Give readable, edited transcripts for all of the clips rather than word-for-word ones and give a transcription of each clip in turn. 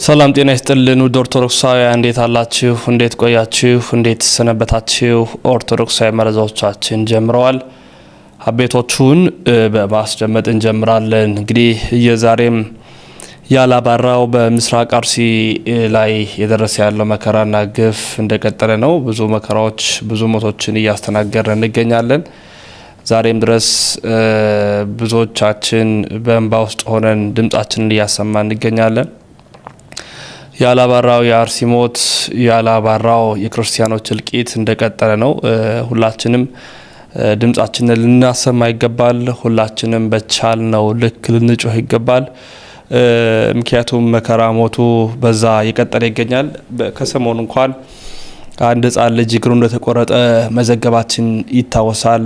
ሰላም ጤና ይስጥልን ውድ ኦርቶዶክሳውያን እንዴት አላችሁ እንዴት ቆያችሁ እንዴት ሰነበታችሁ ኦርቶዶክሳዊ መረጃዎቻችን ጀምረዋል አቤቶቹን በማስደመጥ እንጀምራለን እንግዲህ የዛሬም ያላባራው በምስራቅ አርሲ ላይ የደረሰ ያለው መከራና ግፍ እንደቀጠለ ነው ብዙ መከራዎች ብዙ ሞቶችን እያስተናገርን እንገኛለን ዛሬም ድረስ ብዙዎቻችን በእንባ ውስጥ ሆነን ድምጻችንን እያሰማን እንገኛለን ያላባራው የአርሲ ሞት ያላባራው የክርስቲያኖች እልቂት እንደቀጠለ ነው ሁላችንም ድምጻችንን ልናሰማ ይገባል ሁላችንም በቻልነው ልክ ልንጮህ ይገባል ምክንያቱም መከራ ሞቱ በዛ የቀጠለ ይገኛል ከሰሞኑ እንኳን አንድ ህፃን ልጅ እግሩ እንደተቆረጠ መዘገባችን ይታወሳል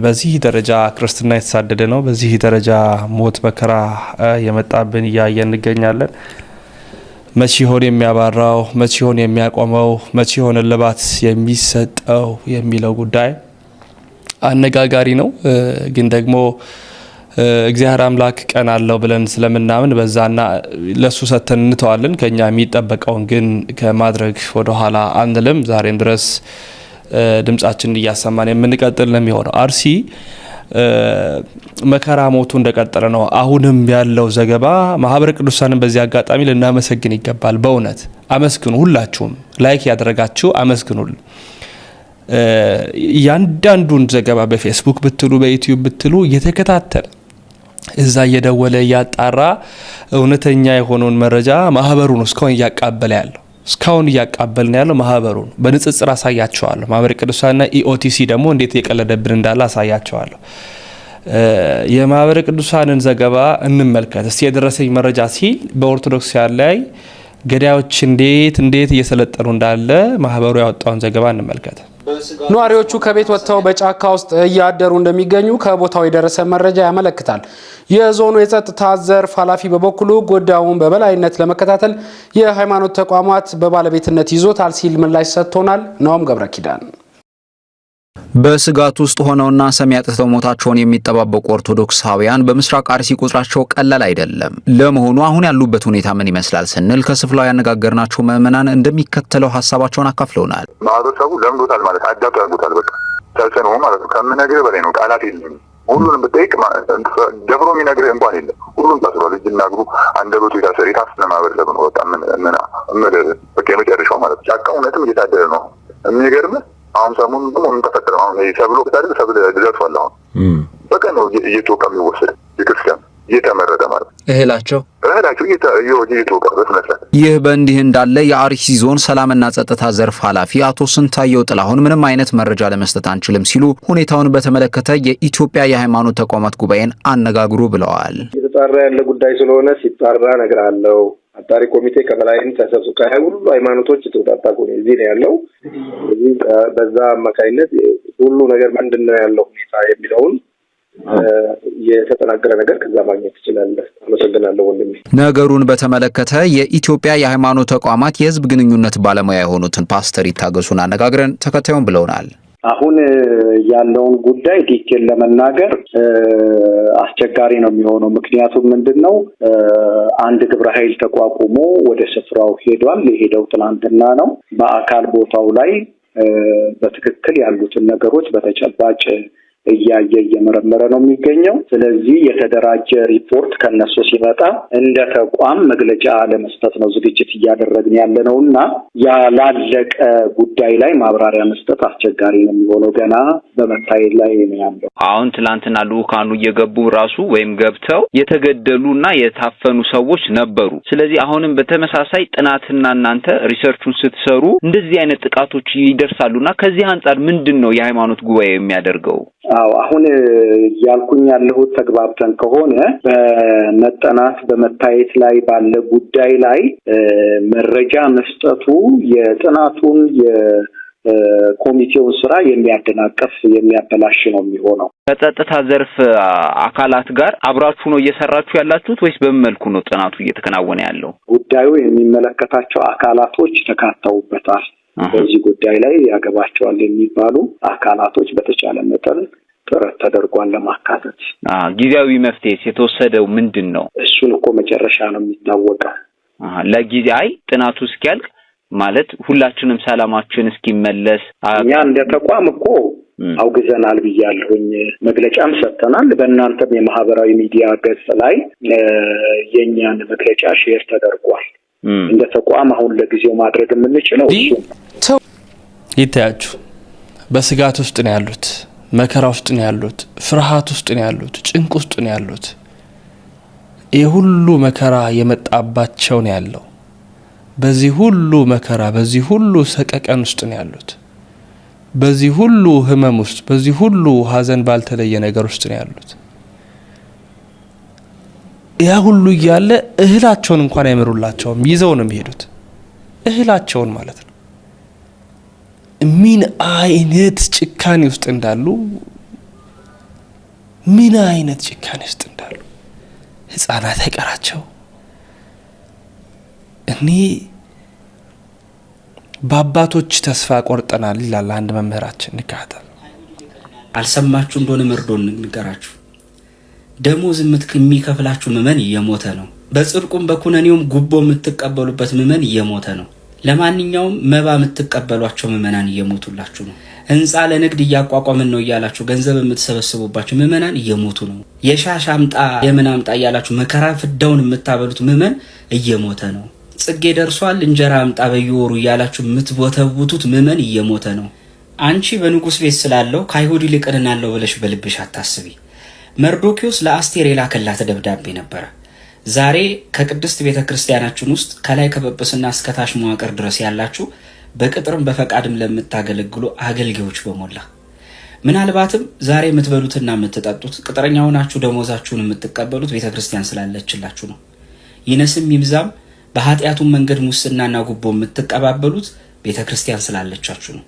በዚህ ደረጃ ክርስትና የተሳደደ ነው በዚህ ደረጃ ሞት መከራ የመጣብን ያያየን እንገኛለን መቼ ሆነ የሚያባራው መቼ ሆነ የሚያቆመው መቼ ሆነ ለባት የሚሰጠው የሚለው ጉዳይ አነጋጋሪ ነው ግን ደግሞ እግዚአብሔር አምላክ ቀን አለው ብለን ስለምናምን በዛና ለሱ ሰተን እንተዋለን ከኛ የሚጠበቀውን ግን ከማድረግ ወደ ኋላ አንልም ዛሬም ድረስ ድምጻችንን እያሰማን የምንቀጥል ነው የሚሆነው አርሲ መከራ ሞቱ እንደቀጠለ ነው አሁንም ያለው ዘገባ ማህበረ ቅዱሳንን በዚህ አጋጣሚ ልናመሰግን ይገባል በእውነት አመስግኑ ሁላችሁም ላይክ ያደረጋችሁ አመስግኑል ያንዳንዱን ዘገባ በፌስቡክ ብትሉ በዩቲዩብ ብትሉ እየተከታተለ እዛ እየደወለ ያጣራ እውነተኛ የሆነውን መረጃ ማህበሩን እስካሁን ያቃበለ ያለው እስካሁን ያቃበልን ያለው ማህበሩን በንጽጽር አሳያቸዋለሁ ማህበረ ቅዱሳንና ኢኦቲሲ ደግሞ እንዴት የቀለደብን እንዳለ አሳያቸዋለሁ የማህበረ ቅዱሳንን ዘገባ እንመልከት እስቲ የደረሰኝ መረጃ ሲል በኦርቶዶክስ ላይ ገዳዮች እንዴት እየሰለጠኑ እንዳለ ማህበሩ ያወጣውን ዘገባ እንመልከት ኗሪዎቹ ከቤት ወጥተው በጫካ ውስጥ እያደሩ እንደሚገኙ ከቦታው የደረሰ መረጃ ያመለክታል የዞኑ የጸጥታ ዘርፍ ኃላፊ በበኩሉ ጉዳዩን በበላይነት ለመከታተል የሃይማኖት ተቋማት በባለቤትነት ይዞታል ሲል ምላሽ ሰጥቶናል ነውም ገብረኪዳን በስጋት ውስጥ ሆነውና ሰሚ ያጥተው ሞታቸውን የሚጠባበቁ ኦርቶዶክሳውያን በምስራቅ አርሲ ቁጥራቸው ቀላል አይደለም ለመሆኑ አሁን ያሉበት ሁኔታ ምን ይመስላል ስንል ከስፍራው ያነጋገርናቸው ምዕመናን እንደሚከተለው ሐሳባቸውን አካፍለውናል ማህበረሰቡ ለምዶታል ማለት አዳፕት አድርጎታል በቃ ተሰነው ማለት ከምነግርህ በላይ ነው ቃላት የለም ሁሉንም በጠይቅ ደፍሮ የሚነግርህ እንኳን የለም ሁሉም ታስሯል እጅና እግሩ አንደበቱ የታሰረ የታፈነ ማህበረሰብ ነው በቃ በቃ የመጨረሻው ማለት ጫካ እውነትም እየታደረ ነው የሚገርምህ አሁን ሰሞኑን ደግሞ ተፈጠረ አሁን ሰብሎ ከታደለ ሰብል ድረቷል አሁን በቃ ነው እየተወቃ የሚወሰድ የክርስቲያን እየተመረጠ ማለት እህላቸው እየተወቃ በስነስርዓት ይህ በእንዲህ እንዳለ የአርሲ ዞን ሰላምና ጸጥታ ዘርፍ ኃላፊ አቶ ስንታየው ጥላሁን ምንም አይነት መረጃ ለመስጠት አንችልም ሲሉ ሁኔታውን በተመለከተ የኢትዮጵያ የሃይማኖት ተቋማት ጉባኤን አነጋግሩ ብለዋል የተጣራ ያለ ጉዳይ ስለሆነ ሲጣራ ነገር አለው አጣሪ ኮሚቴ ከበላይም ተሰብስቦ ከሁሉ ሃይማኖቶች ተውጣጣ ነው እዚህ ነው ያለው እዚህ በዛ አማካይነት ሁሉ ነገር ምንድነው ያለው ሁኔታ የሚለውን የተጠናቀረ ነገር ከዛ ማግኘት ይችላል አመሰግናለሁ ወንድሜ ነገሩን በተመለከተ የኢትዮጵያ የሃይማኖት ተቋማት የህዝብ ግንኙነት ባለሙያ የሆኑትን ፓስተር ይታገሱን አነጋግረን ተከታዩን ብለውናል አሁን ያለውን ጉዳይ ዲቴል ለመናገር አስቸጋሪ ነው የሚሆነው ምክንያቱም ምንድነው አንድ ግብረ ኃይል ተቋቁሞ ወደ ስፍራው ሄዷል የሄደው ትናንትና ነው በአካል ቦታው ላይ በትክክል ያሉትን ነገሮች በተጨባጭ እየመረመረ ነው የሚገኘው ስለዚህ የተደራጀ ሪፖርት ከነሱ ሲመጣ እንደ ተቋም መግለጫ ለመስጠት ነው ዝግጅት እያደረግን ያለነውና ያላለቀ ጉዳይ ላይ ማብራሪያ መስጠት አስቸጋሪ ነው የሚሆነው ገና በመታየት ላይ ነው ያለው አሁን ትላንትና ሉካኑ እየገቡ ራሱ ወይም ገብተው የተገደሉና የታፈኑ ሰዎች ነበሩ ስለዚህ አሁንም በተመሳሳይ ጥናትና እናንተ ሪሰርቹን ስትሰሩ እንደዚህ አይነት ጥቃቶች ይደርሳሉና ከዚህ አንፃር ምንድነው የሃይማኖት ጉባኤ የሚያደርገው አው አሁን ያልኩኝ ያለው ተግባብተን ከሆነ በመጠናት በመታየት ላይ ባለ ጉዳይ ላይ መረጃ መስጠቱ የጥናቱን የኮሚቴውን ስራ የሚያደናቀፍ የሚያበላሽ ነው የሚሆነው ከጸጥታ ዘርፍ አካላት ጋር አብራችሁ ነው እየሰራችሁ ያላችሁት ወይስ በመልኩ ነው ጥናቱ እየተከናወነ ያለው ጉዳዩ የሚመለከታቸው አካላቶች ተካተውበታል በዚህ ጉዳይ ላይ ያገባቸዋል የሚባሉ አካላቶች በተቻለ መጠን ጥረት ተደርጓል ለማካተት ጊዜያዊ መፍትሄ የተወሰደው ምንድነው? እሱን እኮ መጨረሻ ነው የሚታወቀው። ለጊዜ አይ ጥናቱ እስኪያልቅ ማለት ሁላችንም ሰላማችን እስኪመለስ እኛ እንደ ተቋም እኮ አውግዘናል ብያለሁኝ መግለጫም ሰጥተናል በእናንተም የማህበራዊ ሚዲያ ገጽ ላይ የኛን መግለጫ ሼር ተደርጓል እንደ ተቋም አሁን ለጊዜው ማድረግ የምንችለው ይታያችሁ በስጋት ውስጥ ነው ያሉት መከራ ውስጥ ነው ያሉት ፍርሃት ውስጥ ነው ያሉት ጭንቅ ውስጥ ነው ያሉት የሁሉ መከራ የመጣባቸው ነው ያለው በዚህ ሁሉ መከራ በዚህ ሁሉ ሰቀቀን ውስጥ ነው ያሉት በዚህ ሁሉ ህመም ውስጥ በዚህ ሁሉ ሀዘን ባልተለየ ነገር ውስጥ ነው ያሉት ያ ሁሉ ያለ እህላቸውን እንኳን አይመሩላቸውም ይዘው ነው የሚሄዱት እህላቸውን ማለት ነው ምን አይነት ጭካኔ ውስጥ እንዳሉ ምን አይነት ጭካኔ ውስጥ እንዳሉ ህፃናት አይቀራቸው እኔ በአባቶች ተስፋ ቆርጠናል ይላል አንድ መምህራችን ንካታ አልሰማችሁ እንደሆነ መርዶን ንገራችሁ ደሞዝ የሚከፍላችሁ መመን እየሞተ ነው በጽድቁም በኩነኔውም ጉቦ የምትቀበሉበት መመን እየሞተ ነው ለማንኛውም መባ የምትቀበሏቸው መመናን እየሞቱላችሁ ነው ህንጻ ለንግድ እያቋቋመን ነው እያላችሁ ገንዘብ የምትሰበስቡባችሁ መመናን እየሞቱ ነው የሻሽ አምጣ የምን አምጣ እያላችሁ መከራ ፍዳውን የምታበሉት መመን እየሞተ ነው ጽጌ ደርሷል እንጀራ አምጣ በየወሩ እያላችሁ የምትቦተቡቱት መመን እየሞተ ነው አንቺ በንጉስ ቤት ስላለው ከአይሁድ ይልቅናለው ብለሽ በልብሽ አታስቢ መርዶኪዮስ ለአስቴር የላከላት ደብዳቤ ነበር ዛሬ ከቅድስት ቤተክርስቲያናችን ውስጥ ከላይ ከጵጵስና እስከ ታች መዋቅር ድረስ ያላችሁ በቅጥርም በፈቃድም ለምታገለግሉ አገልጋዮች በመላ ምናልባትም ዛሬ የምትበሉትና የምትጠጡት ቅጥረኛ ሆናችሁ ደሞዛችሁን የምትቀበሉት ቤተክርስቲያን ስላለችላችሁ ነው ይነስም ይብዛም በኃጢያቱን መንገድ ሙስናና ጉቦ የምትቀባበሉት ቤተክርስቲያን ስላለቻችሁ ነው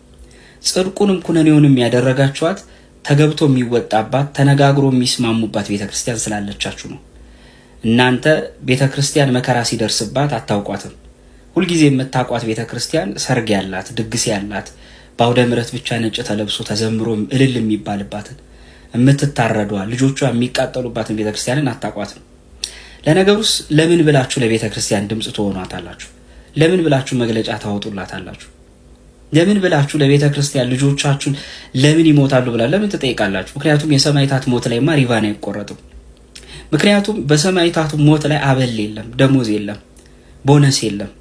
ጽድቁንም ኩነኔውንም ያደረጋችኋት ተገብቶ የሚወጣባት ተነጋግሮ የሚስማሙባት ቤተክርስቲያን ስላለቻችሁ ነው እናንተ ቤተክርስቲያን መከራ ሲደርስባት አታውቋትም ሁልጊዜ የምታቋት ቤተክርስቲያን ሰርግ ያላት ድግስ ያላት ባውደ ምረት ብቻ ነጭ ተለብሶ ተዘምሮ እልል የሚባልባትን የምትታረዷ ልጆቿ የሚቃጠሉባትን ቤተክርስቲያንን አታቋትም ለነገሩስ ለምን ብላችሁ ለቤተክርስቲያን ድምጽ ትሆኗታላችሁ ለምን ብላችሁ መግለጫ ታወጡላታላችሁ ለምን ብላችሁ ለቤተክርስቲያን ልጆቻችሁን ለምን ይሞታሉ ብላ ለምን ትጠይቃላችሁ ምክንያቱም የሰማይታት ሞት ላይ ማሪቫና አይቆረጥም ምክንያቱም በሰማይታቱ ሞት ላይ አበል የለም ደሞዝ የለም ቦነስ የለም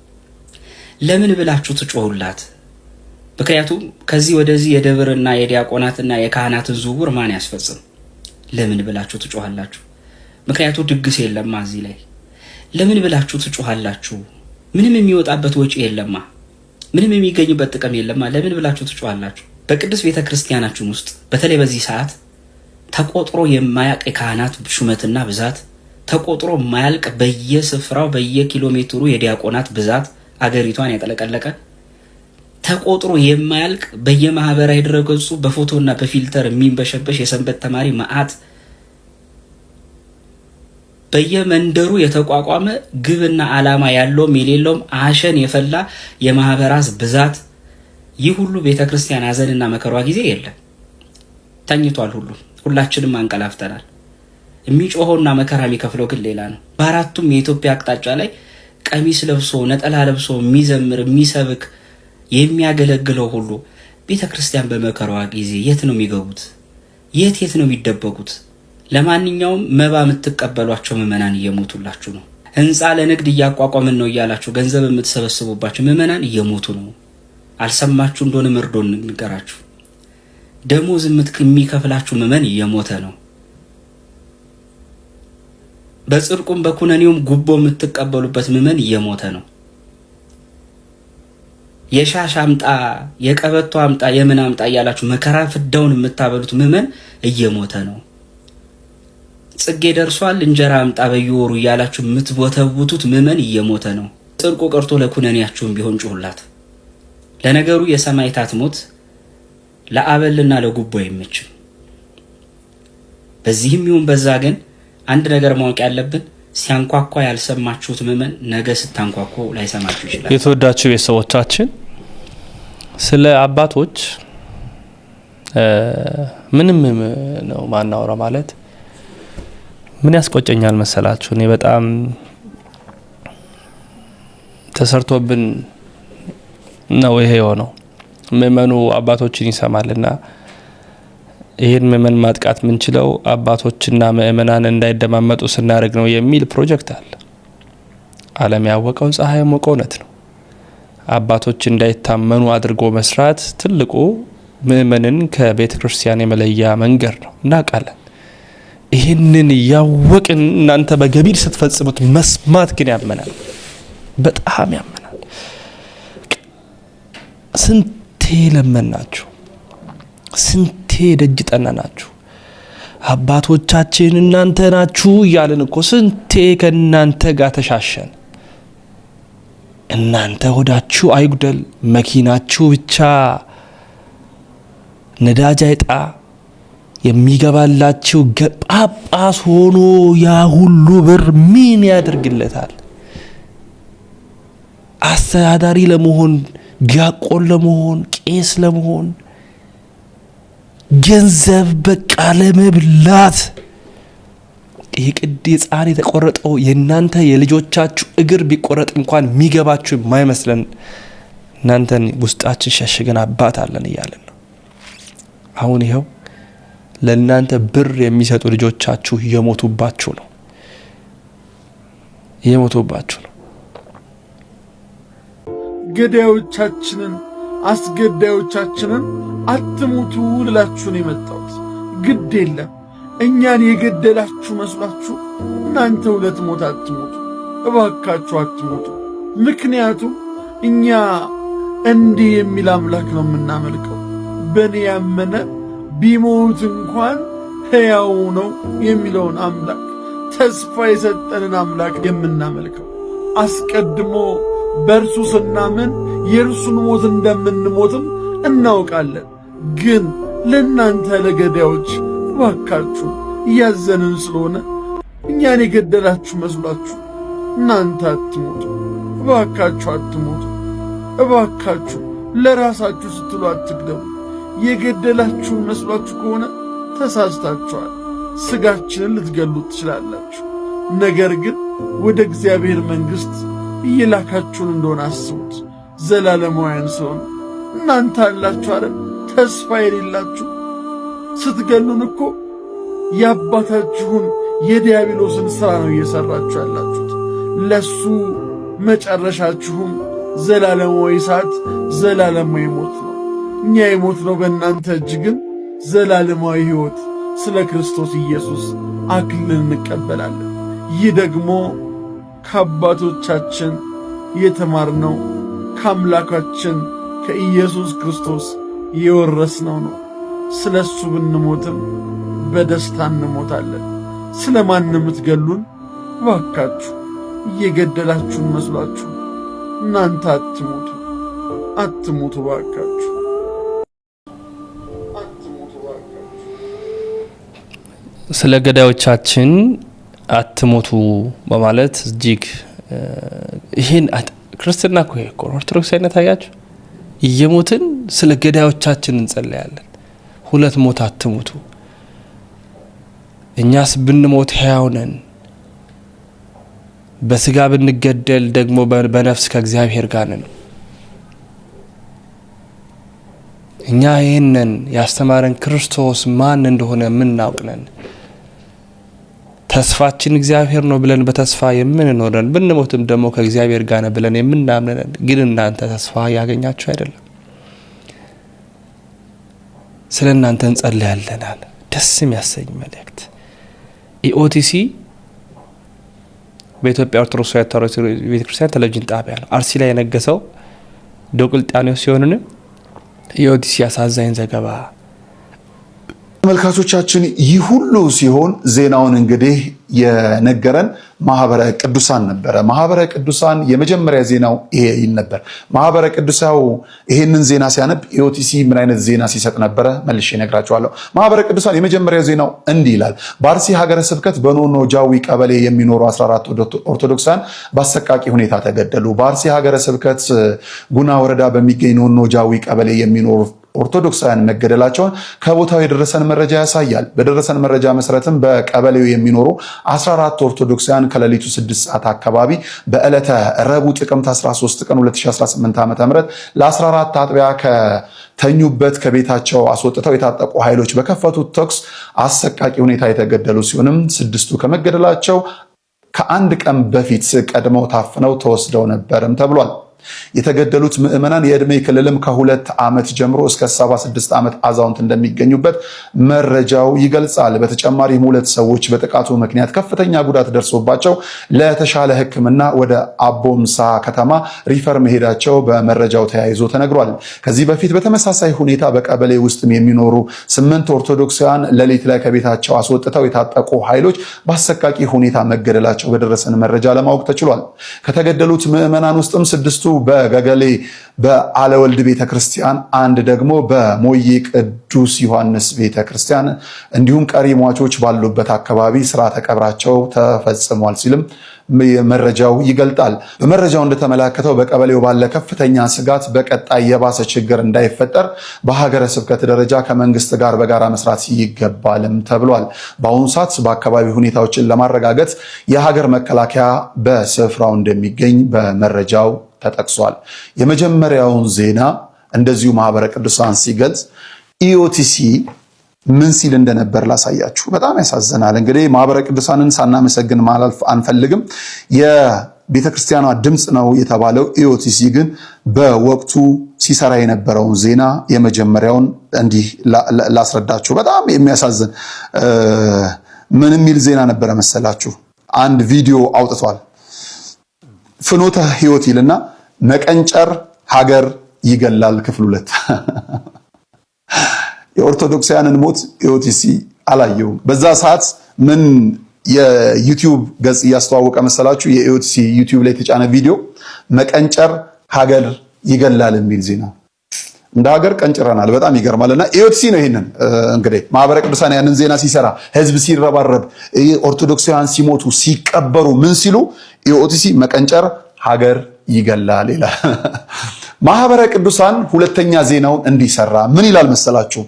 ለምን ብላችሁ ትጮሁላት ምክንያቱም ከዚህ ወደዚህ የደብርና የዲያቆናትና የካህናትን ዝውውር ማን ያስፈጽም ለምን ብላችሁ ትጮሃላችሁ ምክንያቱም ድግስ የለማ እዚህ ላይ ለምን ብላችሁ ትጮሃላችሁ ምንም የሚወጣበት ወጪ የለማ ምንም የሚገኝበት ጥቅም የለማ ለምን ብላችሁ ትጮሃላችሁ በቅዱስ ቤተክርስቲያናችን ውስጥ በተለይ በዚህ ሰዓት ተቆጥሮ የማያልቅ የካህናት ሹመትና ብዛት ተቆጥሮ የማያልቅ በየስፍራው በየኪሎሜትሩ የዲያቆናት ብዛት አገሪቷን ያጠለቀለቀ ተቆጥሮ የማያልቅ በየማህበራዊ ድረገጹ በፎቶና በፊልተር የሚንበሸበሽ የሰንበት ተማሪ ማአት በየመንደሩ የተቋቋመ ግብና ዓላማ ያለውም የሌለውም አሸን የፈላ የማህበራስ ብዛት ይህ ሁሉ ቤተክርስቲያን አዘንና መከሯ ጊዜ የለም ተኝቷል ሁላችንም አንቀላፍተናል የሚጮሆና መከራ የሚከፍለው ግን ሌላ ነው በአራቱም የኢትዮጵያ አቅጣጫ ላይ ቀሚስ ለብሶ ነጠላ ለብሶ የሚዘምር የሚሰብክ የሚያገለግለው ሁሉ ቤተክርስቲያን በመከሯ ጊዜ የት ነው የሚገቡት የት ነው የሚደበቁት ለማንኛውም መባ የምትቀበሏቸው መመናን እየሞቱላችሁ ነው ህንጻ ለንግድ እያቋቋመን ነው እያላችሁ ገንዘብ የምትሰበስቡባቸው መመናን እየሞቱ ነው አልሰማችሁ እንደሆነ መርዶን ንገራችሁ ደሞዝ የሚከፍላችሁ መመን እየሞተ ነው በጽድቁም በኩነኔውም ጉቦ የምትቀበሉበት መመን እየሞተ ነው የሻሽ አምጣ የቀበቶ አምጣ የምን አምጣ እያላችሁ መከራ ፍዳውን የምታበሉት መመን እየሞተ ነው ጽጌ ደርሷል እንጀራ አምጣ በየወሩ እያላችሁ የምትቦተቡቱት መመን እየሞተ ነው ጽድቁ ቀርቶ ለኩነኔያችሁም ቢሆን ጩሁላት ለነገሩ የሰማይታት ሞት ለአበልና ለጉቦ አይመችም በዚህም ይሁን በዛ ግን አንድ ነገር ማወቅ ያለብን ሲያንኳኳ ያልሰማችሁት መመን ነገ ስታንኳኳ ላይሰማችሁ ይችላል የተወዳችሁ ቤተሰቦቻችን ስለ አባቶች ምንም ነው ማናወራ ማለት ምን ያስቆጨኛል መሰላችሁ እኔ በጣም ተሰርቶብን ነው ይሄ የሆነው። ምእመኑ አባቶችን ይሰማልና ይሄን ምእመን ማጥቃት ምንችለው አባቶችና ምእመናን እንዳይደማመጡ ስናደርግ ነው የሚል ፕሮጀክት አለ። ዓለም ያወቀው ፀሐይ ሞቀው እውነት ነው። አባቶች እንዳይታመኑ አድርጎ መስራት ትልቁ ምእመንን ከቤተ ክርስቲያን የመለያ መንገድ ነው እናውቃለን። ይህንን ያወቅን እናንተ በገቢር ስትፈጽሙት መስማት ግን ያመናል፣ በጣም ያመናል። ስንቴ ለመናችሁ፣ ስንቴ ደጅ ጠናናችሁ። አባቶቻችን እናንተ ናችሁ እያልን እኮ ስንቴ ከእናንተ ጋር ተሻሸን። እናንተ ሆዳችሁ አይጉደል፣ መኪናችሁ ብቻ ነዳጅ አይጣ፣ የሚገባላችሁ ጳጳስ ሆኖ ያ ሁሉ ብር ምን ያደርግለታል? አስተዳዳሪ ለመሆን፣ ዲያቆን ለመሆን፣ ቄስ ለመሆን ገንዘብ በቃ ለመብላት የቅድ ሕፃን የተቆረጠው የእናንተ የልጆቻችሁ እግር ቢቆረጥ እንኳን የሚገባችሁ የማይመስለን እናንተን ውስጣችን ሸሽገን አባት አለን እያለን ነው። አሁን ይኸው ለእናንተ ብር የሚሰጡ ልጆቻችሁ እየሞቱባችሁ ነው፣ እየሞቱባችሁ ነው። ገዳዮቻችንን አስገዳዮቻችንን አትሙቱ ልላችሁ ነው የመጣሁት። ግድ የለም እኛን የገደላችሁ መስሏችሁ እናንተ ሁለት ሞት አትሙቱ፣ እባካችሁ አትሙቱ። ምክንያቱም እኛ እንዲህ የሚል አምላክ ነው የምናመልከው። በእኔ ያመነ ቢሞት እንኳን ሕያው ነው የሚለውን አምላክ፣ ተስፋ የሰጠንን አምላክ የምናመልከው። አስቀድሞ በእርሱ ስናምን የእርሱን ሞት እንደምንሞትም እናውቃለን። ግን ለእናንተ ለገዳዮች እባካችሁ እያዘንን ስለሆነ እኛን የገደላችሁ መስሏችሁ እናንተ አትሞቱ፣ እባካችሁ አትሞቱ። እባካችሁ ለራሳችሁ ስትሉ አትግደሉ። የገደላችሁን መስሏችሁ ከሆነ ተሳስታችኋል። ሥጋችንን ልትገሉት ትችላላችሁ። ነገር ግን ወደ እግዚአብሔር መንግሥት እየላካችሁን እንደሆነ አስቡት። ዘላለማውያን ስለሆነ እናንተ አላችሁ አይደል ተስፋ የሌላችሁ። ስትገሉን እኮ የአባታችሁን የዲያብሎስን ሥራ ነው እየሠራችሁ ያላችሁት። ለሱ መጨረሻችሁም ዘላለማዊ እሳት፣ ዘላለማዊ ሞት ነው። እኛ የሞት ነው በእናንተ እጅ ግን ዘላለማዊ ሕይወት ስለ ክርስቶስ ኢየሱስ አክሊልን እንቀበላለን። ይህ ደግሞ ከአባቶቻችን የተማርነው ከአምላካችን ከኢየሱስ ክርስቶስ የወረስነው ነው። ስለ እሱ ብንሞትም በደስታ እንሞታለን። ስለ ማንም ትገሉን እባካችሁ እየገደላችሁን መስሏችሁ እናንተ አትሞቱ፣ አትሞቱ እባካችሁ፣ አትሞቱ እባካችሁ። ስለ ገዳዮቻችን አትሞቱ በማለት እጅግ ይሄን ክርስትና እኮ ይሄ ኦርቶዶክሳዊነት አያችሁ። እየሞትን ስለ ገዳዮቻችን እንጸልያለን። ሁለት ሞት አትሞቱ። እኛስ ብንሞት ሕያው ነን፣ በስጋ ብንገደል ደግሞ በነፍስ ከእግዚአብሔር ጋር ነን። እኛ ይህንን ያስተማረን ክርስቶስ ማን እንደሆነ የምናውቅ ነን። ተስፋችን እግዚአብሔር ነው ብለን በተስፋ የምንኖረን፣ ብንሞትም ደግሞ ከእግዚአብሔር ጋር ነን ብለን የምናምነን። ግን እናንተ ተስፋ ያገኛችሁ አይደለም። ስለ እናንተ እንጸልያለን አለ። ደስ የሚያሰኝ መልእክት። ኢኦቲሲ በኢትዮጵያ ኦርቶዶክስ ተዋሕዶ ቤተክርስቲያን ቴሌቪዥን ጣቢያ ነው። አርሲ ላይ የነገሰው ዲዮቅልጥያኖስ ሲሆንን ኢኦቲሲ አሳዛኝ ዘገባ። ተመልካቾቻችን ይህ ሁሉ ሲሆን ዜናውን እንግዲህ የነገረን ማህበረ ቅዱሳን ነበረ። ማህበረ ቅዱሳን የመጀመሪያ ዜናው ይሄ ነበር። ማህበረ ቅዱሳው ይሄንን ዜና ሲያነብ ኢኦቲሲ ምን አይነት ዜና ሲሰጥ ነበረ መልሼ እነግራችኋለሁ። ማህበረ ቅዱሳን የመጀመሪያው ዜናው እንዲህ ይላል። በአርሲ ሀገረ ስብከት በኖኖ ጃዊ ቀበሌ የሚኖሩ 14 ኦርቶዶክሳን በአሰቃቂ ሁኔታ ተገደሉ። በአርሲ ሀገረ ስብከት ጉና ወረዳ በሚገኝ ኖኖ ጃዊ ቀበሌ የሚኖሩ ኦርቶዶክሳውያን መገደላቸውን ከቦታው የደረሰን መረጃ ያሳያል። በደረሰን መረጃ መሰረትም በቀበሌው የሚኖሩ 14 ኦርቶዶክሳውያን ከሌሊቱ 6 ሰዓት አካባቢ በዕለተ ረቡዕ ጥቅምት 13 ቀን 2018 ዓ.ም ለ14 አጥቢያ ከተኙበት ከቤታቸው አስወጥተው የታጠቁ ኃይሎች በከፈቱት ተኩስ አሰቃቂ ሁኔታ የተገደሉ ሲሆንም 6ቱ ከመገደላቸው ከአንድ ቀን በፊት ቀድመው ታፍነው ተወስደው ነበርም ተብሏል። የተገደሉት ምዕመናን የዕድሜ ክልልም ከ2 ዓመት ጀምሮ እስከ 76 ዓመት አዛውንት እንደሚገኙበት መረጃው ይገልጻል። በተጨማሪም 2 ሰዎች በጥቃቱ ምክንያት ከፍተኛ ጉዳት ደርሶባቸው ለተሻለ ሕክምና ወደ አቦምሳ ከተማ ሪፈር መሄዳቸው በመረጃው ተያይዞ ተነግሯል። ከዚህ በፊት በተመሳሳይ ሁኔታ በቀበሌ ውስጥም የሚኖሩ 8 ኦርቶዶክሳውያን ሌሊት ላይ ከቤታቸው አስወጥተው የታጠቁ ኃይሎች በአሰቃቂ ሁኔታ መገደላቸው በደረሰን መረጃ ለማወቅ ተችሏል። ከተገደሉት ምዕመናን ውስጥም 6ቱ በገገሌ በአለወልድ ቤተክርስቲያን፣ አንድ ደግሞ በሞዬ ቅዱስ ዮሐንስ ቤተክርስቲያን እንዲሁም ቀሪ ሟቾች ባሉበት አካባቢ ስርዓተ ቀብራቸው ተፈጽሟል ሲልም መረጃው ይገልጣል። በመረጃው እንደተመላከተው በቀበሌው ባለ ከፍተኛ ስጋት በቀጣይ የባሰ ችግር እንዳይፈጠር በሀገረ ስብከት ደረጃ ከመንግስት ጋር በጋራ መስራት ይገባልም ተብሏል። በአሁኑ ሰዓት በአካባቢ ሁኔታዎችን ለማረጋገጥ የሀገር መከላከያ በስፍራው እንደሚገኝ በመረጃው ተጠቅሷል። የመጀመሪያውን ዜና እንደዚሁ ማህበረ ቅዱሳን ሲገልጽ ኢኦቲሲ ምን ሲል እንደነበር ላሳያችሁ። በጣም ያሳዝናል። እንግዲህ ማህበረ ቅዱሳንን ሳናመሰግን ማለፍ አንፈልግም። የቤተክርስቲያኗ ድምጽ ነው የተባለው ኢኦቲሲ ግን በወቅቱ ሲሰራ የነበረውን ዜና የመጀመሪያውን እንዲህ ላስረዳችሁ። በጣም የሚያሳዝን ምን የሚል ዜና ነበረ መሰላችሁ? አንድ ቪዲዮ አውጥቷል። ፍኖተ ሕይወት ይልና መቀንጨር ሀገር ይገላል ክፍል 2 የኦርቶዶክሳውያንን ሞት ኢኦቲሲ አላየውም። በዛ ሰዓት ምን የዩቲዩብ ገጽ እያስተዋወቀ መሰላችሁ? የኢኦቲሲ ዩቲዩብ ላይ የተጫነ ቪዲዮ መቀንጨር ሀገር ይገላል የሚል ዜና። እንደ ሀገር ቀንጭረናል። በጣም ይገርማልና ኢኦቲሲ ነው ይሄንን እንግዲህ ማህበረ ቅዱሳን ያንን ዜና ሲሰራ ህዝብ ሲረባረብ ኦርቶዶክሳውያን ሲሞቱ ሲቀበሩ ምን ሲሉ ኢኦቲሲ መቀንጨር ሀገር ይገላል ይላል። ማህበረ ቅዱሳን ሁለተኛ ዜናውን እንዲሰራ ምን ይላል መሰላችሁ?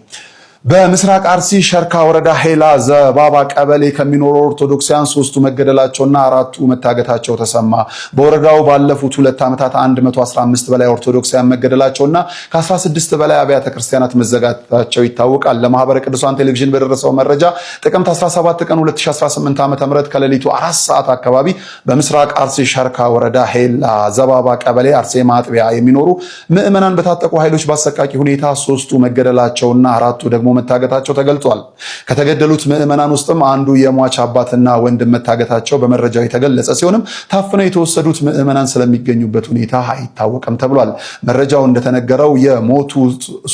በምስራቅ አርሲ ሸርካ ወረዳ ሄላ ዘባባ ቀበሌ ከሚኖሩ ኦርቶዶክሳውያን 3ቱ መገደላቸውና 4ቱ መታገታቸው ተሰማ። በወረዳው ባለፉት 2 ዓመታት 115 በላይ ኦርቶዶክሳውያን መገደላቸውና ከ16 በላይ አብያተ ክርስቲያናት መዘጋታቸው ይታወቃል። ለማህበረ ቅዱሳን ቴሌቪዥን በደረሰው መረጃ ጥቅምት 17 ቀን 2018 ዓ.ም ከሌሊቱ 4 ሰዓት አካባቢ በምስራቅ አርሲ ሸርካ ወረዳ ሄላ ዘባባ ቀበሌ አርሴማ አጥቢያ የሚኖሩ ምዕመናን በታጠቁ ኃይሎች በአሰቃቂ ሁኔታ 3ቱ መገደላቸውና 4ቱ ደግሞ መታገታቸው ተገልጿል። ከተገደሉት ምዕመናን ውስጥም አንዱ የሟች አባትና ወንድም መታገታቸው በመረጃው የተገለጸ ሲሆንም ታፍነው የተወሰዱት ምዕመናን ስለሚገኙበት ሁኔታ አይታወቅም ተብሏል። መረጃው እንደተነገረው የሞቱ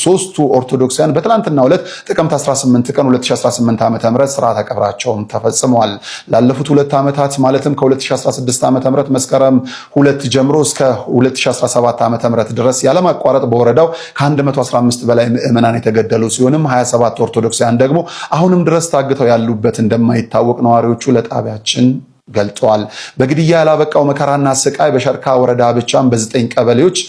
3ቱ ኦርቶዶክሳውያን በትናንትናው ዕለት ጥቅምት 18 ቀን 2018 ዓ.ም ስርዓተ ቀብራቸውን ተፈጽመዋል። ላለፉት 2 ዓመታት ማለትም ከ2016 ዓ.ም መስከረም 2 ጀምሮ እስከ 2017 ዓ.ም ድረስ ያለማቋረጥ በወረዳው ከ115 በላይ ምዕመናን የተገደሉ ሲሆንም 27 ኦርቶዶክሳውያን ደግሞ አሁንም ድረስ ታግተው ያሉበት እንደማይታወቅ ነዋሪዎቹ ለጣቢያችን ገልጸዋል። በግድያ ያላበቃው መከራና ስቃይ በሸርካ ወረዳ ብቻም በ9 ቀበሌዎች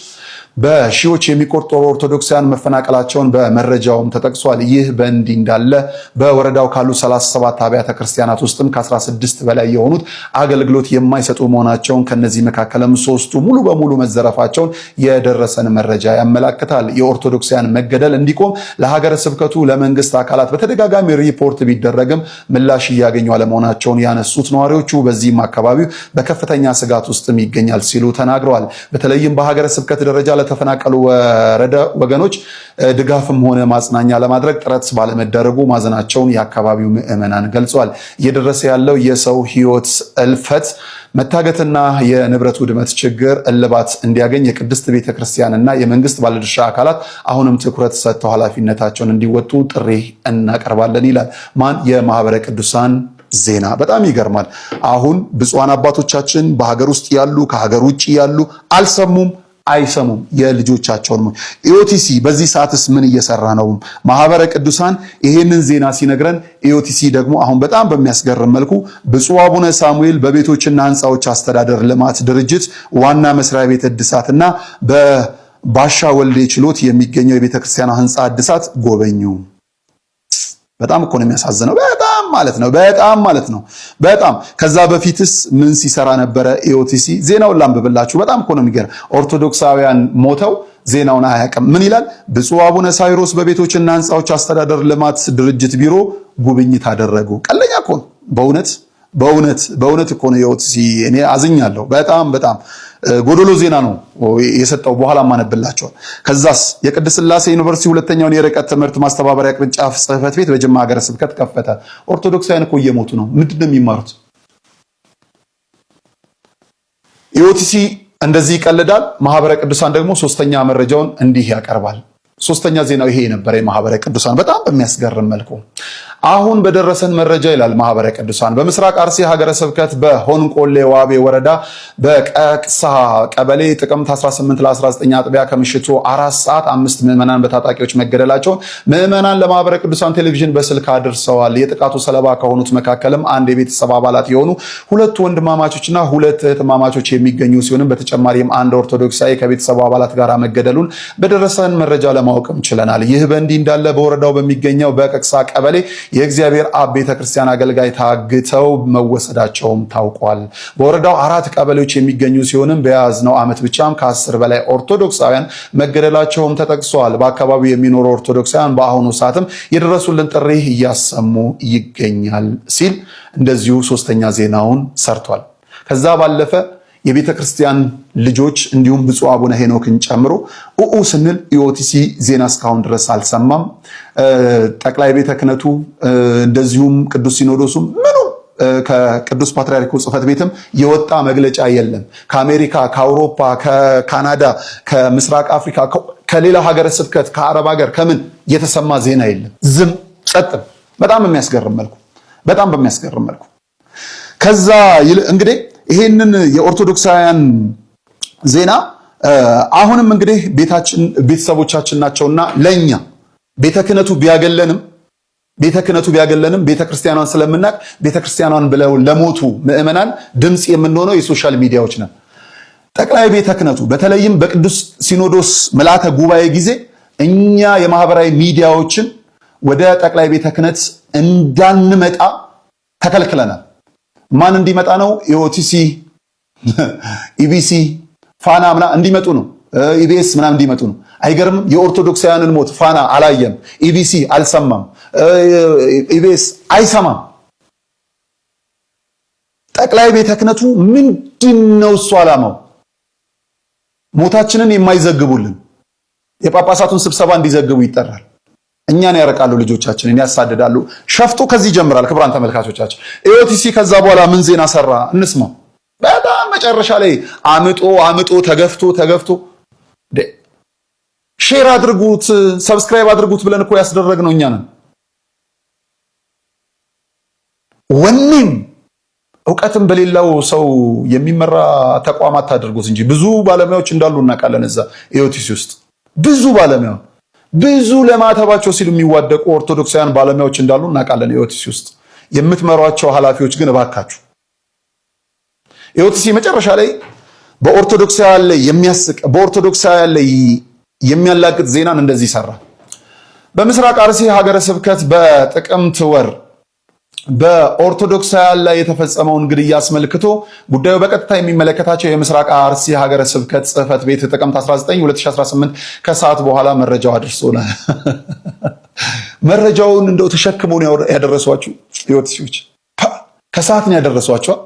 በሺዎች የሚቆጠሩ ኦርቶዶክሳውያን መፈናቀላቸውን በመረጃውም ተጠቅሷል። ይህ በእንዲህ እንዳለ በወረዳው ካሉ 37 አብያተ ክርስቲያናት ውስጥም ከ16 በላይ የሆኑት አገልግሎት የማይሰጡ መሆናቸውን ከነዚህ መካከልም 3ቱ ሙሉ በሙሉ መዘረፋቸውን የደረሰን መረጃ ያመላክታል። የኦርቶዶክሳውያን መገደል እንዲቆም ለሀገረ ስብከቱ ለመንግስት አካላት በተደጋጋሚ ሪፖርት ቢደረግም ምላሽ እያገኙ አለመሆናቸውን ያነሱት ነዋሪዎቹ በዚህም አካባቢው በከፍተኛ ስጋት ውስጥም ይገኛል ሲሉ ተናግረዋል። በተለይም በሀገረ ስብከት ደረጃ ተፈናቀሉ ወገኖች ድጋፍም ሆነ ማጽናኛ ለማድረግ ጥረት ባለመደረጉ ማዘናቸውን የአካባቢው ምዕመናን ገልጸዋል። እየደረሰ ያለው የሰው ሕይወት እልፈት፣ መታገትና የንብረት ውድመት ችግር እልባት እንዲያገኝ የቅድስት ቤተክርስቲያንና የመንግስት ባለድርሻ አካላት አሁንም ትኩረት ሰጥተው ኃላፊነታቸውን እንዲወጡ ጥሪ እናቀርባለን ይላል ማን የማህበረ ቅዱሳን ዜና። በጣም ይገርማል። አሁን ብፁዓን አባቶቻችን በሀገር ውስጥ ያሉ ከሀገር ውጭ ያሉ አልሰሙም አይሰሙም የልጆቻቸውን ሞት። ኢኦቲሲ በዚህ ሰዓትስ ምን እየሰራ ነው? ማህበረ ቅዱሳን ይሄንን ዜና ሲነግረን ኢኦቲሲ ደግሞ አሁን በጣም በሚያስገርም መልኩ ብፁዕ አቡነ ሳሙኤል በቤቶችና ህንፃዎች አስተዳደር ልማት ድርጅት ዋና መስሪያ ቤት እድሳትና ባሻ ወልዴ ችሎት የሚገኘው የቤተክርስቲያኗ ህንፃ እድሳት ጎበኙ። በጣም እኮ ነው የሚያሳዝነው። በጣም ማለት ነው። በጣም ከዛ በፊትስ ምን ሲሰራ ነበረ ኢኦቲሲ? ዜናውን ላንብብላችሁ። በጣም እኮ ነው የሚገርም። ኦርቶዶክሳውያን ሞተው ዜናውን አያውቅም። ምን ይላል? ብፁዕ አቡነ ሳይሮስ በቤቶችና ህንፃዎች አስተዳደር ልማት ድርጅት ቢሮ ጉብኝት አደረጉ። ቀለኛ እኮ ነው በእውነት እኮ ነው ኢኦቲሲ። እኔ አዝኛለሁ። በጣም ጎዶሎ ዜና ነው የሰጠው። በኋላ ማነብላችኋል። ከዛስ የቅድስት ሥላሴ ዩኒቨርሲቲ ሁለተኛውን የርቀት ትምህርት ማስተባበሪያ ቅርንጫፍ ጽሕፈት ቤት በጅማ ሀገረ ስብከት ከፈተ። ኦርቶዶክሳውያን እኮ እየሞቱ ነው። ምንድነው የሚማሩት? ኢኦቲሲ እንደዚህ ይቀልዳል። ማህበረ ቅዱሳን ደግሞ ሶስተኛ መረጃውን እንዲህ ያቀርባል። ሶስተኛ ዜናው ይሄ የነበረ የማህበረ ቅዱሳን በጣም በሚያስገርም መልኩ አሁን በደረሰን መረጃ ይላል ማህበረ ቅዱሳን በምስራቅ አርሲ ሀገረ ስብከት በሆንቆሌ ዋቤ ወረዳ በቀቅሳ ቀበሌ ጥቅምት 18 ለ19 አጥቢያ ከምሽቱ 4 ሰዓት 5 ምዕመናን በታጣቂዎች መገደላቸውን ምዕመናን ለማህበረ ቅዱሳን ቴሌቪዥን በስልክ አድርሰዋል። የጥቃቱ ሰለባ ከሆኑት መካከልም አንድ የቤተሰብ አባላት የሆኑ 2 ወንድማማቾችና 2 እህትማማቾች የሚገኙ ሲሆንም በተጨማሪም አንድ ኦርቶዶክሳዊ ከቤተሰቡ አባላት ጋር መገደሉን በደረሰን መረጃ ለማወቅም ችለናል። ይህ በእንዲህ እንዳለ በወረዳው በሚገኘው በቀቅሳ ቀበሌ የእግዚአብሔር አብ ቤተክርስቲያን አገልጋይ ታግተው መወሰዳቸውም ታውቋል። በወረዳው 4 ቀበሌዎች የሚገኙ ሲሆንም በያዝነው ዓመት ብቻም ከ10 በላይ ኦርቶዶክሳውያን መገደላቸውም ተጠቅሷል። በአካባቢው የሚኖሩ ኦርቶዶክሳውያን በአሁኑ ሰዓትም የደረሱልን ጥሪ እያሰሙ ይገኛል ሲል እንደዚሁ ሶስተኛ ዜናውን ሰርቷል። ከዛ ባለፈ የቤተ ክርስቲያን ልጆች እንዲሁም ብፁዕ አቡነ ሄኖክን ጨምሮ ስንል ኢኦቲሲ ዜና እስካሁን ድረስ አልሰማም። ጠቅላይ ቤተ ክህነቱ እንደዚሁም ቅዱስ ሲኖዶሱም ምኑም ከቅዱስ ፓትርያርኩ ጽሕፈት ቤትም የወጣ መግለጫ የለም። ከአሜሪካ፣ ከአውሮፓ፣ ከካናዳ፣ ከምስራቅ አፍሪካ፣ ከሌላ ሀገረ ስብከት፣ ከአረብ ሀገር ከምን የተሰማ ዜና የለም። ዝም ጸጥም። በጣም በሚያስገርም መልኩ ከዛ እንግዲህ ይሄንን የኦርቶዶክሳውያን ዜና አሁንም እንግዲህ ቤተሰቦቻችን ናቸውና ለኛ ቤተ ክህነቱ ቢያገለንም ቤተክርስቲያኗን ስለምናቅ ቤተክርስቲያኗን ብለው ለሞቱ ምዕመናን ድምጽ የምንሆነው የሶሻል ሚዲያዎች ነን። ጠቅላይ ቤተ ክህነቱ በተለይም በቅዱስ ሲኖዶስ ምልዓተ ጉባኤ ጊዜ እኛ የማህበራዊ ሚዲያዎችን ወደ ጠቅላይ ቤተ ክህነት እንዳንመጣ ተከልክለናል። ማን እንዲመጣ ነው? ኢኦቲሲ፣ ኢቢሲ፣ ፋና ምናምን እንዲመጡ ነው። ኢቢኤስ ምናምን እንዲመጡ ነው። አይገርምም? የኦርቶዶክሳውያንን ሞት ፋና አላየም፣ ኢቢሲ አልሰማም፣ ኢቢኤስ አይሰማም። ጠቅላይ ቤተ ክህነቱ ምንድነው እሱ ዓላማው? ሞታችንን የማይዘግቡልን የጳጳሳቱን ስብሰባ እንዲዘግቡ ይጠራል። እኛን ያረቃሉ፣ ልጆቻችንን ያሳድዳሉ። ሸፍጡ ከዚህ ይጀምራል። ክቡራን ተመልካቾቻችን ኢኦቲሲ ከዛ በኋላ ምን ዜና ሰራ እንስማው። በጣም መጨረሻ ላይ አምጦ ተገፍቶ ሼር አድርጉት፣ ሰብስክራይብ አድርጉት ብለን እኮ ያስደረግነው እኛ ነን። ወኔም ዕውቀትም በሌላው ሰው የሚመራ ተቋም አታድርጉት እንጂ ብዙ ባለሙያዎች እንዳሉ እናውቃለን። እዛ ኢኦቲሲ ውስጥ ብዙ ለማተባቸው ሲሉ የሚዋደቁ ኦርቶዶክሳውያን ባለሙያዎች እንዳሉ እናውቃለን። ኢኦቲሲ ውስጥ የምትመሯቸው ኃላፊዎች ግን እባካችሁ ኢኦቲሲ መጨረሻ ላይ በኦርቶዶክሳውያን ላይ የሚያስቅ በኦርቶዶክሳውያን ላይ የሚያላቅጥ ዜናን እንደዚህ ሰራ። በምስራቅ አርሲ ሀገረ ስብከት በጥቅምት ወር በኦርቶዶክሳውያን ላይ የተፈጸመውን ግድያ አስመልክቶ ጉዳዩ በቀጥታ የሚመለከታቸው የምስራቅ አርሲ ሀገረ ስብከት ጽሕፈት ቤት ጥቅምት 19 2018 ከሰዓት በኋላ መረጃው አድርሶናል። መረጃውን እንደው ተሸክመው ያደረሷችሁ ኢኦቲሲዎች ከሰዓት ነው ያደረሷቸው።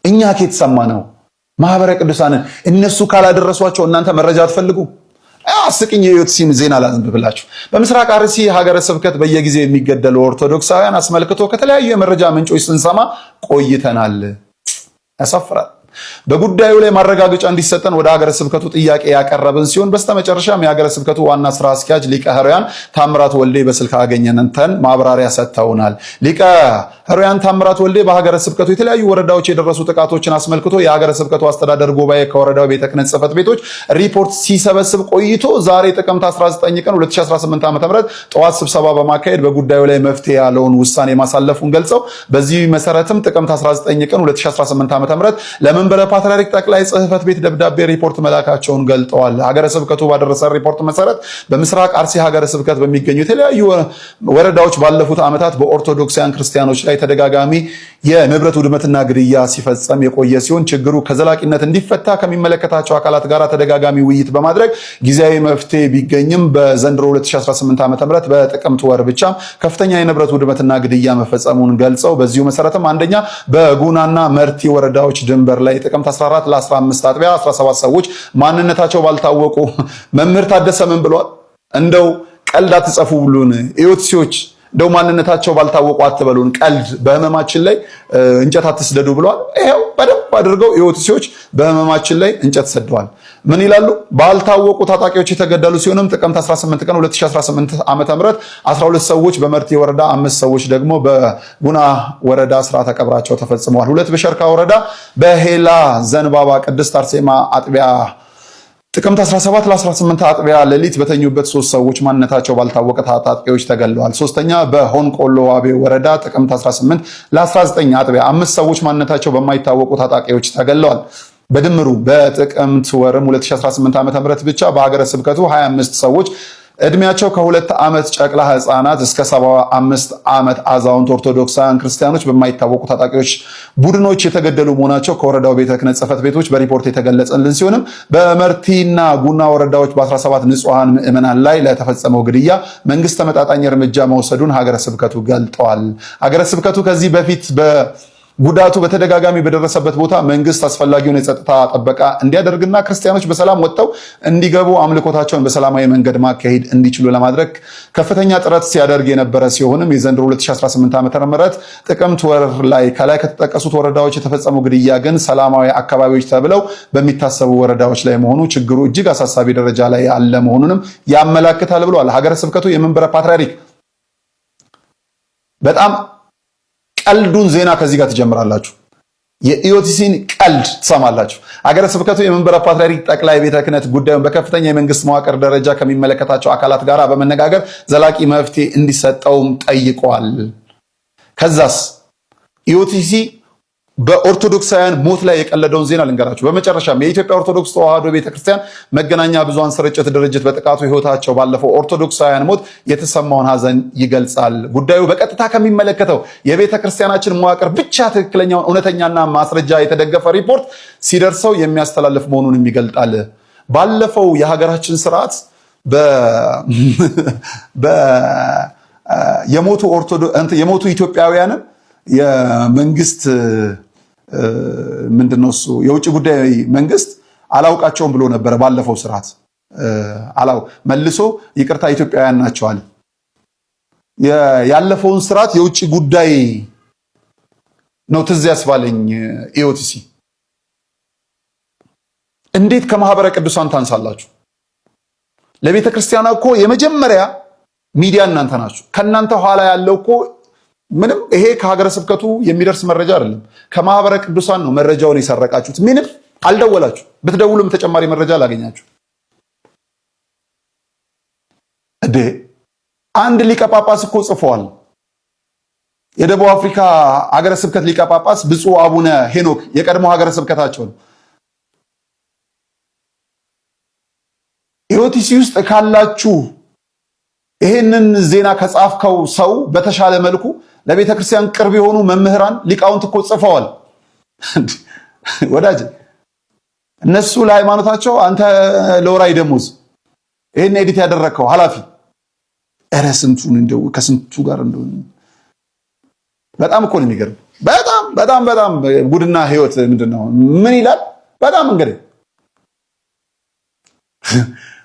እኛ ከየት ሰማነው? ማህበረ ቅዱሳንን እነሱ ካላደረሷቸው እናንተ መረጃ አትፈልጉ? አስቂኝ የኢኦቲሲን ዜና ላንብብላችሁ። በምስራቅ አርሲ ሀገረ ስብከት በየጊዜው የሚገደሉ ኦርቶዶክሳውያን አስመልክቶ ከተለያዩ የመረጃ ምንጮች ስንሰማ ቆይተናል። ያሳፍራል። በጉዳዩ ላይ ማረጋገጫ እንዲሰጠን ወደ ሀገረ ስብከቱ ጥያቄ ያቀረብን ሲሆን በስተመጨረሻም የሀገረ ስብከቱ ዋና ስራ አስኪያጅ ሊቀ ሕሩያን ታምራት ወልዴ በስልክ አገኘንተን ማብራሪያ ሰጥተውናል። ሊቀ ሕሩያን ታምራት ወልዴ በሀገረ ስብከቱ የተለያዩ ወረዳዎች የደረሱ ጥቃቶችን አስመልክቶ የሀገረ ስብከቱ አስተዳደር ጉባኤ ከወረዳው ቤተ ክህነት ጽሕፈት ቤቶች ሪፖርት ሲሰበስብ ቆይቶ ዛሬ ጥቅምት 19 ቀን 2018 ዓ.ም ጠዋት ስብሰባ በማካሄድ በጉዳዩ ላይ መፍትሄ ያለውን ውሳኔ ማሳለፉን ገልጸው በዚህ መሰረትም ጥቅምት 19 ቀን 2018 ዓ.ም ለመንበረ ፓትርያርክ ጠቅላይ ጽሕፈት ቤት ደብዳቤ ሪፖርት መላካቸውን ገልጠዋል። ሀገረ ስብከቱ ባደረሰ ሪፖርት መሰረት በምስራቅ አርሲ ሀገረ ስብከት በሚገኙ የተለያዩ ወረዳዎች ባለፉት ዓመታት በኦርቶዶክሳውያን ክርስቲያኖች ላይ ተደጋጋሚ የንብረት ውድመትና ግድያ ሲፈጸም የቆየ ሲሆን ችግሩ ከዘላቂነት እንዲፈታ ከሚመለከታቸው አካላት ጋር ተደጋጋሚ ውይይት በማድረግ ጊዜያዊ መፍትሄ ቢገኝም በዘንድሮ 2018 ዓ.ም በጥቅምት ወር ብቻ ከፍተኛ የንብረት ውድመትና ግድያ መፈጸሙን ገልጸው በዚሁ መሰረትም አንደኛ በጉናና መርቲ ወረዳዎች ድንበር ላይ ጥቅምት 14 ለ15 አጥቢያ 17 ሰዎች ማንነታቸው ባልታወቁ መምህር ታደሰ ምን ብሏል? እንደው ቀልድ አትጻፉ ብሉን ኢዮትሲዎች እንደው ማንነታቸው ባልታወቁ አትበሉን፣ ቀልድ በህመማችን ላይ እንጨት አትስደዱ ብለዋል። ይሄው በደንብ አድርገው ኢዮትሲዎች በህመማችን ላይ እንጨት ሰደዋል። ምን ይላሉ? ባልታወቁ ታጣቂዎች የተገደሉ ሲሆንም ጥቅምት 18 ቀን 2018 ዓ.ም 12 ሰዎች በመርቲ ወረዳ፣ 5 ሰዎች ደግሞ በጉና ወረዳ ስርዓተ ቀብራቸው ተፈጽመዋል። 2 በሸርካ ወረዳ በሄላ ዘንባባ ቅድስት አርሴማ አጥቢያ ጥቅምት 17 ለ18 አጥቢያ ሌሊት በተኙበት 3 ሰዎች ማንነታቸው ባልታወቀ ታጣቂዎች ተገለዋል። ሶስተኛ በሆንቆሎ ዋቤ ወረዳ ጥቅምት 18 ለ19 አጥቢያ 5 ሰዎች ማንነታቸው በማይታወቁ ታጣቂዎች ተገለዋል። በድምሩ በጥቅምት ወርም 2018 ዓ.ም ብቻ በሀገረ ስብከቱ 25 ሰዎች እድሜያቸው ከ2 ዓመት ጨቅላ ህፃናት እስከ 75 ዓመት አዛውንት ኦርቶዶክሳውያን ክርስቲያኖች በማይታወቁ ታጣቂዎች ቡድኖች የተገደሉ መሆናቸው ከወረዳው ቤተ ክህነት ጽሕፈት ቤቶች በሪፖርት የተገለጸልን ሲሆንም በመርቲና ጉና ወረዳዎች በ17 ንጹሃን ምዕመናን ላይ ለተፈጸመው ግድያ መንግስት ተመጣጣኝ እርምጃ መውሰዱን ሀገረ ስብከቱ ገልጠዋል። ሀገረ ስብከቱ ከዚህ በፊት ጉዳቱ በተደጋጋሚ በደረሰበት ቦታ መንግስት አስፈላጊውን የጸጥታ ጥበቃ እንዲያደርግና ክርስቲያኖች በሰላም ወጥተው እንዲገቡ አምልኮታቸውን በሰላማዊ መንገድ ማካሄድ እንዲችሉ ለማድረግ ከፍተኛ ጥረት ሲያደርግ የነበረ ሲሆንም የዘንድሮ 2018 ዓ.ም ጥቅምት ወር ላይ ከላይ ከተጠቀሱት ወረዳዎች የተፈጸመው ግድያ ግን ሰላማዊ አካባቢዎች ተብለው በሚታሰቡ ወረዳዎች ላይ መሆኑ ችግሩ እጅግ አሳሳቢ ደረጃ ላይ ያለ መሆኑንም ያመላክታል ብለዋል። ሀገረ ስብከቱ የመንበረ ፓትርያርክ በጣም ቀልዱን ዜና ከዚህ ጋር ትጀምራላችሁ። የኢዮቲሲን ቀልድ ትሰማላችሁ። ሀገረ ስብከቱ የመንበረ ፓትርያርክ ጠቅላይ ቤተ ክህነት ጉዳዩን በከፍተኛ የመንግስት መዋቅር ደረጃ ከሚመለከታቸው አካላት ጋር በመነጋገር ዘላቂ መፍትሄ እንዲሰጠውም ጠይቀዋል። ከዛስ ኢዮቲሲ በኦርቶዶክሳውያን ሞት ላይ የቀለደውን ዜና ልንገራችሁ። በመጨረሻም የኢትዮጵያ ኦርቶዶክስ ተዋሕዶ ቤተክርስቲያን መገናኛ ብዙሃን ስርጭት ድርጅት በጥቃቱ ህይወታቸው ባለፈው ኦርቶዶክሳውያን ሞት የተሰማውን ሀዘን ይገልጻል። ጉዳዩ በቀጥታ ከሚመለከተው የቤተክርስቲያናችን መዋቅር ብቻ ትክክለኛውን እውነተኛና ማስረጃ የተደገፈ ሪፖርት ሲደርሰው የሚያስተላልፍ መሆኑንም ይገልጣል። ባለፈው የሀገራችን ስርዓት የሞቱ ኢትዮጵያውያንን የመንግስት ምንድነው እሱ የውጭ ጉዳይ መንግስት አላውቃቸውም ብሎ ነበር። ባለፈው ስርዓት መልሶ ይቅርታ ኢትዮጵያውያን ናቸው አለ። ያለፈውን ስርዓት የውጭ ጉዳይ ነው ትዝ ያስባለኝ። ኢዮቲሲ እንዴት ከማህበረ ቅዱሳን ታንሳላችሁ? ለቤተ ክርስቲያኗ እኮ የመጀመሪያ ሚዲያ እናንተ ናችሁ። ከእናንተ ኋላ ያለው እኮ ምንም ይሄ ከሀገረ ስብከቱ የሚደርስ መረጃ አይደለም። ከማህበረ ቅዱሳን ነው መረጃውን የሰረቃችሁት። ምንም አልደወላችሁ። ብትደውሉም ተጨማሪ መረጃ አላገኛችሁ። አንድ ሊቀ ጳጳስ እኮ ጽፈዋል። የደቡብ አፍሪካ ሀገረ ስብከት ሊቀ ጳጳስ ብፁዕ አቡነ ሄኖክ የቀድሞ ሀገረ ስብከታቸው ነው። ኢዮቲሲ ውስጥ ካላችሁ ይሄንን ዜና ከጻፍከው ሰው በተሻለ መልኩ ለቤተ ክርስቲያን ቅርብ የሆኑ መምህራን ሊቃውንት እኮ ጽፈዋል። ወዳጅ እነሱ ለሃይማኖታቸው፣ አንተ ለወራይ ደሞዝ ይሄን ኤዲት ያደረከው ኃላፊ እረ ስንቱን እንደው ከስንቱ ጋር እንደው በጣም እኮ ነው የሚገርም። በጣም ጉድና ህይወት ምንድነው ምን ይላል? በጣም እንግዲህ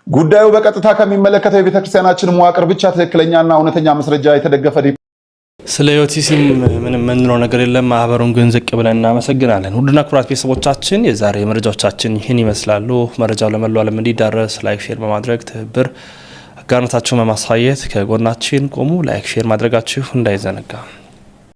ጉዳዩ በቀጥታ ከሚመለከተው የቤተክርስቲያናችን መዋቅር ብቻ ትክክለኛና እውነተኛ ማስረጃ የተደገፈ ስለ ኢዮቲሲ ምንም ምንለው ነገር የለም። ማህበሩን ግን ዝቅ ብለን እናመሰግናለን። ውድና ክቡራት ቤተሰቦቻችን የዛሬ መረጃዎቻችን ይህን ይመስላሉ። መረጃው ለመላው ዓለም እንዲዳረስ ላይክ፣ ሼር በማድረግ ትብብር አጋርነታችሁን በማሳየት ከጎናችን ቆሙ። ላይክ ሼር ማድረጋችሁ እንዳይዘነጋ።